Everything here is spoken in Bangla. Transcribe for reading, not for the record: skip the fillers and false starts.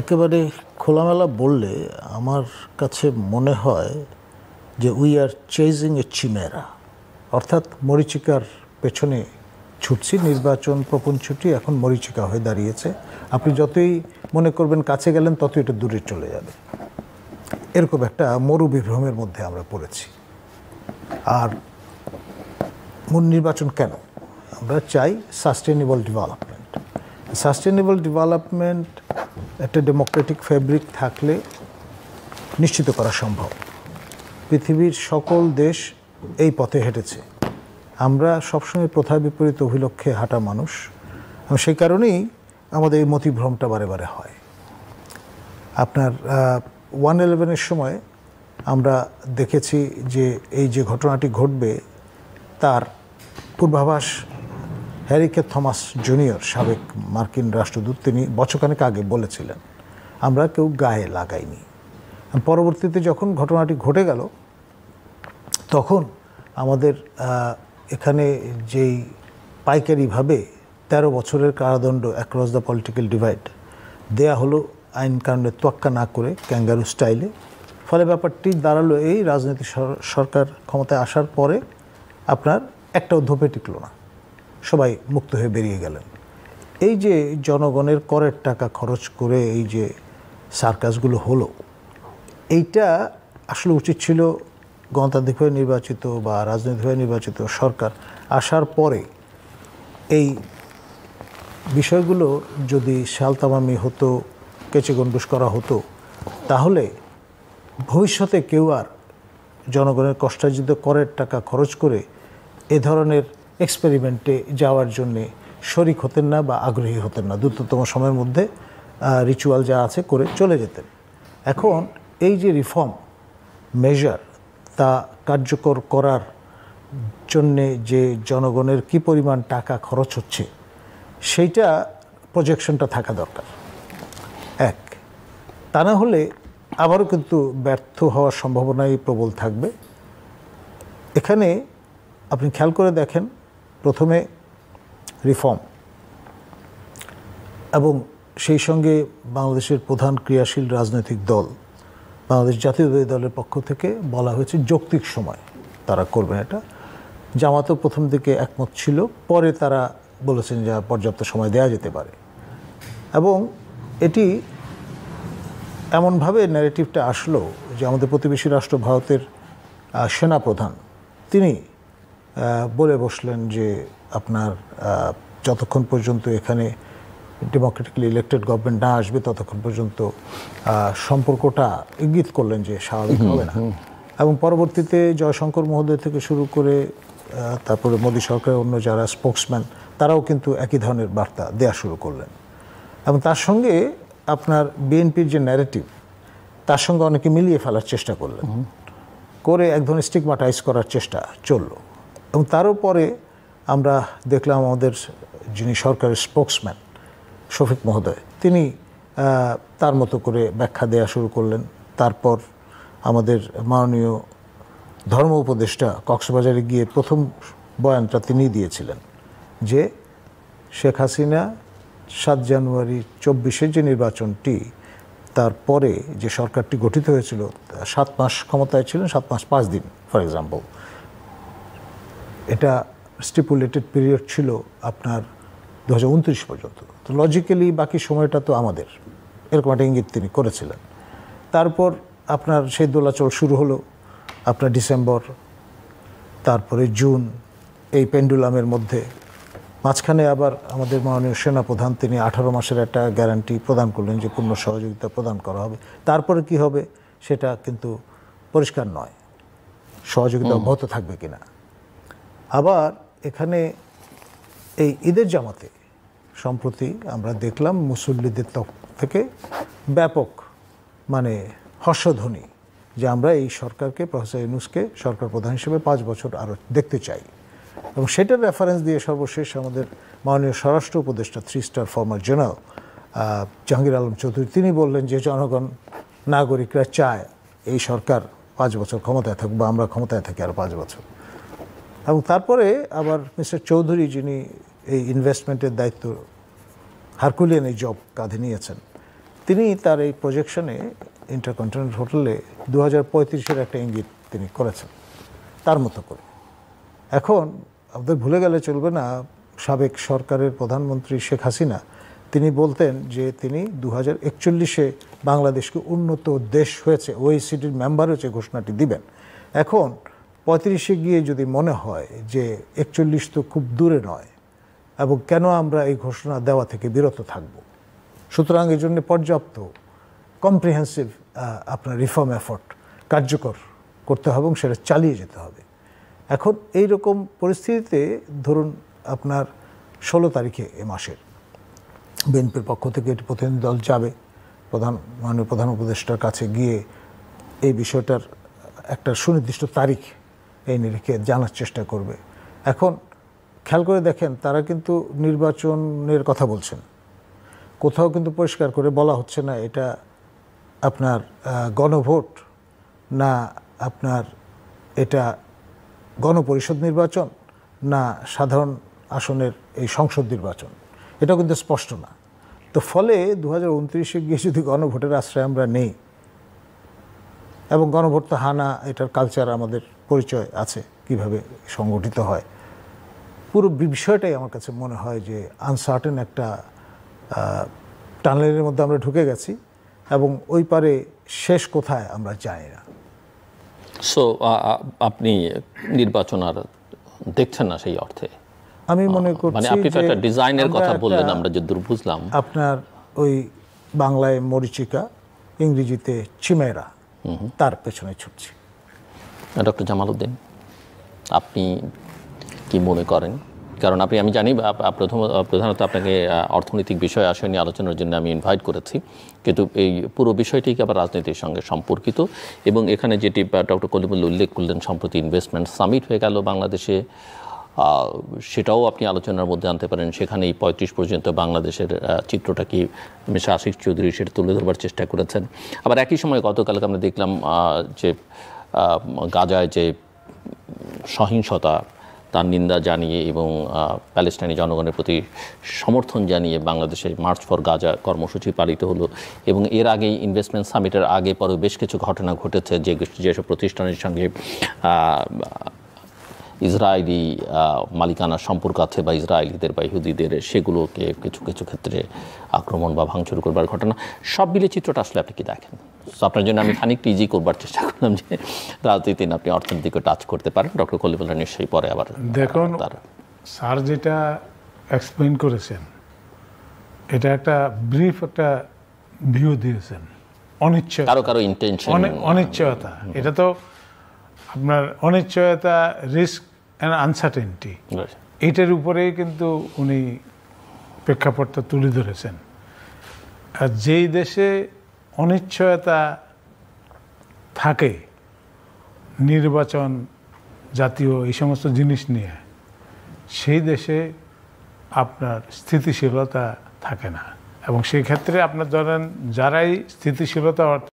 একেবারে খোলামেলা বললে আমার কাছে মনে হয় যে উই আর চেজিং এ চিমেরা, অর্থাৎ মরীচিকার পেছনে ছুটছি। নির্বাচন প্রপঞ্চটি এখন মরীচিকা হয়ে দাঁড়িয়েছে। আপনি যতই মনে করবেন কাছে গেলেন ততই এটা দূরে চলে যাবে। এরকম একটা মরুবিভ্রমের মধ্যে আমরা পড়েছি। আর নির্বাচন কেন? আমরা চাই সাস্টেনেবল ডেভেলপমেন্ট। সাস্টেনেবল ডেভেলপমেন্ট একটা ডেমোক্রেটিক ফ্যাব্রিক থাকলে নিশ্চিত করা সম্ভব। পৃথিবীর সকল দেশ এই পথে হেঁটেছে। আমরা সবসময় প্রথা বিপরীত অভিলক্ষে হাঁটা মানুষ, সেই কারণেই আমাদের এই মতিভ্রমটা বারে বারে হয়। আপনার 1/11-এর সময় আমরা দেখেছি যে এই যে ঘটনাটি ঘটবে তার পূর্বাভাস হ্যারি কে থমাস জুনিয়র, সাবেক মার্কিন রাষ্ট্রদূত, তিনি বছরখানেক আগে বলেছিলেন। আমরা কেউ গায়ে লাগাইনি। পরবর্তীতে যখন ঘটনাটি ঘটে গেল তখন আমাদের এখানে যেই পাইকারিভাবে 13 বছরের কারাদণ্ড অ্যাক্রস দ্য পলিটিক্যাল ডিভাইড দেয়া হলো আইন কানুনের তোয়াক্কা না করে, ক্যাঙ্গারু স্টাইলে। ফলে ব্যাপারটি দাঁড়ালো এই, রাজনৈতিক সরকার ক্ষমতায় আসার পরে আপনার একটাও ধোপে টিকল না, সবাই মুক্ত হয়ে বেরিয়ে গেলেন। এই যে জনগণের করের টাকা খরচ করে এই যে সার্কাসগুলো হলো, এইটা আসলে উচিত ছিল গণতান্ত্রিকভাবে নির্বাচিত বা রাজনৈতিকভাবে নির্বাচিত সরকার আসার পরে এই বিষয়গুলো যদি শালতামামি হতো, কেচে গণ্ডুস করা হতো, তাহলে ভবিষ্যতে কেউ আর জনগণের কষ্টার্জিত করের টাকা খরচ করে এ ধরনের এক্সপেরিমেন্টে যাওয়ার জন্যে শরিক হতেন না বা আগ্রহী হতেন না। দ্রুততম সময়ের মধ্যে রিচুয়াল যা আছে করে চলে যেতেন। এখন এই যে রিফর্ম মেজার, তা কার্যকর করার জন্যে যে জনগণের কী পরিমাণ টাকা খরচ হচ্ছে সেইটা প্রজেকশনটা থাকা দরকার। এক, তা না হলে আবারও কিন্তু ব্যর্থ হওয়ার সম্ভাবনাই প্রবল থাকবে। এখানে আপনি খেয়াল করে দেখেন, প্রথমে রিফর্ম এবং সেই সঙ্গে বাংলাদেশের প্রধান ক্রিয়াশীল রাজনৈতিক দল বাংলাদেশ জাতীয়তাবাদী দলের পক্ষ থেকে বলা হয়েছে যৌক্তিক সময় তারা করবেন এটা। জামাতও প্রথম দিকে একমত ছিল, পরে তারা বলেছেন যে পর্যাপ্ত সময় দেওয়া যেতে পারে। এবং এটি এমনভাবে ন্যারেটিভটা আসলো যে আমাদের প্রতিবেশী রাষ্ট্র ভারতের সেনাপ্রধান তিনি বলে বসলেন যে আপনার যতক্ষণ পর্যন্ত এখানে ডেমোক্রেটিকলি ইলেক্টেড গভর্নমেন্ট না আসবে ততক্ষণ পর্যন্ত সম্পর্কটা ইঙ্গিত করলেন যে স্বাভাবিক হবে না। এবং পরবর্তীতে জয়শঙ্কর মহোদয় থেকে শুরু করে তারপরে মোদী সরকারের অন্য যারা স্পোক্সম্যান তারাও কিন্তু একই ধরনের বার্তা দেওয়া শুরু করলেন। এবং তার সঙ্গে আপনার বিএনপির যে ন্যারেটিভ তার সঙ্গে অনেকে মিলিয়ে ফেলার চেষ্টা করলেন, করে এক ধরনের স্টিগমাটাইজ করার চেষ্টা চলল। এবং তারও পরে আমরা দেখলাম আমাদের যিনি সরকারের স্পোক্সম্যান শফিক মহোদয়, তিনি তার মতো করে ব্যাখ্যা দেওয়া শুরু করলেন। তারপর আমাদের মাননীয় ধর্ম উপদেষ্টা কক্সবাজারে গিয়ে প্রথম বয়ানটা তিনিই দিয়েছিলেন যে শেখ হাসিনা 7 জানুয়ারি 24-এর যে নির্বাচনটি, তারপরে যে সরকারটি গঠিত হয়েছিল 7 মাস ক্ষমতায় ছিলেন, 7 মাস 5 দিন ফর এক্সাম্পল, এটা স্টিপুলেটেড পিরিয়ড ছিল আপনার 2029 পর্যন্ত। তো লজিক্যালি বাকি সময়টা তো আমাদের, এরকম একটা ইঙ্গিত তিনি করেছিলেন। তারপর আপনার সেই দোলাচল শুরু হলো আপনার ডিসেম্বর, তারপরে জুন, এই পেন্ডুলামের মধ্যে। মাঝখানে আবার আমাদের মাননীয় সেনাপ্রধান তিনি 18 মাসের একটা গ্যারান্টি প্রদান করলেন যে পূর্ণ সহযোগিতা প্রদান করা হবে। তারপরে কি হবে সেটা কিন্তু পরিষ্কার নয়, সহযোগিতা অব্যাহত থাকবে কিনা। আবার এখানে এই ঈদের জামাতে সম্প্রতি আমরা দেখলাম মুসল্লিদের থেকে ব্যাপক মানে হর্ষধ্বনি যে আমরা এই সরকারকে, প্রফেসর ইউনূসকে সরকার প্রধান হিসেবে 5 বছর আরও দেখতে চাই। এবং সেটার রেফারেন্স দিয়ে সর্বশেষ আমাদের মাননীয় স্বরাষ্ট্র উপদেষ্টা 3 star former general Jahangir Alam Chowdhury তিনি বললেন যে জনগণ, নাগরিকরা চায় এই সরকার 5 বছর ক্ষমতায় থাকবে, আমরা ক্ষমতায় থাকি আরও 5 বছর। এবং তারপরে আবার মিস্টার চৌধুরী যিনি এই ইনভেস্টমেন্টের দায়িত্ব হারকুলিয়ান এই জব কাঁধে নিয়েছেন, তিনি তার এই প্রজেকশনে ইন্টারকন্টিনেন্টাল হোটেলে 2035-এর একটা ইঙ্গিত তিনি করেছেন তার মতো করে। এখন আমাদের ভুলে গেলে চলবে না, সাবেক সরকারের প্রধানমন্ত্রী শেখ হাসিনা তিনি বলতেন যে তিনি 2041-এ বাংলাদেশকে উন্নত দেশ হয়েছে, ওইসিডির মেম্বার হয়েছে ঘোষণাটি দিবেন। এখন 35-এ গিয়ে যদি মনে হয় যে 41 তো খুব দূরে নয়, এবং কেন আমরা এই ঘোষণা দেওয়া থেকে বিরত থাকব, সুতরাং এই জন্য পর্যাপ্ত কম্প্রিহেন্সিভ আপনার রিফর্ম এফোর্ট কার্যকর করতে হবে এবং সেটা চালিয়ে যেতে হবে। এখন এই রকম পরিস্থিতিতে ধরুন আপনার 16 তারিখে এ মাসের বিএনপির পক্ষ থেকে একটি প্রতিনিধি দল যাবে মাননীয় প্রধান উপদেষ্টার কাছে গিয়ে এই বিষয়টার একটা সুনির্দিষ্ট তারিখ এই নিরিখে জানার চেষ্টা করবে। এখন খেয়াল করে দেখেন, তারা কিন্তু নির্বাচনের কথা বলছেন, কোথাও কিন্তু পরিষ্কার করে বলা হচ্ছে না এটা আপনার গণভোট না আপনার এটা গণপরিষদ নির্বাচন না সাধারণ আসনের এই সংসদ নির্বাচন, এটা কিন্তু স্পষ্ট না। তো ফলে 2029-এ গিয়ে যদি গণভোটের আশ্রয় আমরা নেই, এবং গণভোট তো হানা, এটার কালচার আমাদের পরিচয় আছে কিভাবে সংগঠিত হয়, পুরো বিষয়টাই আমার কাছে মনে হয় যে আনসার্টেন একটা টানেলের মধ্যে আমরা ঢুকে গেছি, এবং ওই পারে শেষ কোথায় আমরা জানি না। সো আপনি নির্বাচন আর দেখছেন না সেই অর্থে? আমি মনে করছি মানে আপনি তো একটা ডিজাইনের কথা বললেন, আমরা যতদূর বুঝলাম আপনার ওই বাংলায় মরিচিকা, ইংরেজিতে চিমেরা, তার পেছনে ছুটছি। ডক্টর জামাল উদ্দিন, আপনি কি মনে করেন? কারণ আমি জানি প্রধানত আপনাকে অর্থনৈতিক বিষয় আসে নিয়ে আলোচনার জন্য আমি ইনভাইট করেছি, কিন্তু এই পুরো বিষয়টি আবার রাজনীতির সঙ্গে সম্পর্কিত, এবং এখানে যেটি ডক্টর কলিমুল্লাহ উল্লেখ করলেন, সম্প্রতি ইনভেস্টমেন্ট সামিট হয়ে গেল বাংলাদেশে, সেটাও আপনি আলোচনার মধ্যে আনতে পারেন। সেখানেই 35 পর্যন্ত বাংলাদেশের চিত্রটা কি মিস্টার আশিক চৌধুরী সেটা তুলে ধরবার চেষ্টা করেছেন। আবার একই সময় গতকালকে আমরা দেখলাম যে গাজায় যে সহিংসতা, তার নিন্দা জানিয়ে এবং প্যালেস্টাইনি জনগণের প্রতি সমর্থন জানিয়ে বাংলাদেশে মার্চ ফর গাজা কর্মসূচি পালিত হলো, এবং এর আগেই ইনভেস্টমেন্ট সামিটের আগে পরে বেশ কিছু ঘটনা ঘটেছে যেসব প্রতিষ্ঠানের সঙ্গে ইসরায়েলি মালিকানার সম্পর্ক আছে বা ইসরায়েলিদের বা ইহুদিদের, সেগুলোকে কিছু কিছু ক্ষেত্রে আক্রমণ বা ভাঙচুর করবার ঘটনা, সব মিলে চিত্রটা আসলে আপনি কি দেখেন? আপনার জন্য আমি খানিকটা ইজি করবার চেষ্টা করলাম যে রাজনীতি আপনি অর্থনীতিকে টাচ করতে পারেন। ডক্টর কলিমুল্লাহ নিশ্চয়ই পরে আবার দেখুন, স্যার যেটা এক্সপ্লেইন করেছেন এটা একটা ব্রিফ একটা ভিউ দিয়েছেন, অনিশ্চয়তা, কারো ইন্টেনশন, অনিশ্চয়তা, এটা তো আপনার অনিশ্চয়তা, রিস্ক অ্যান্ড আনসার্টেনটি, এইটার উপরেই কিন্তু উনি প্রেক্ষাপটটা তুলে ধরেছেন। আর যেই দেশে অনিশ্চয়তা থাকে, নির্বাচন জাতীয় এই সমস্ত জিনিস নিয়ে, সেই দেশে আপনার স্থিতিশীলতা থাকে না, এবং সেই ক্ষেত্রে আপনার ধরেন যারাই স্থিতিশীলতা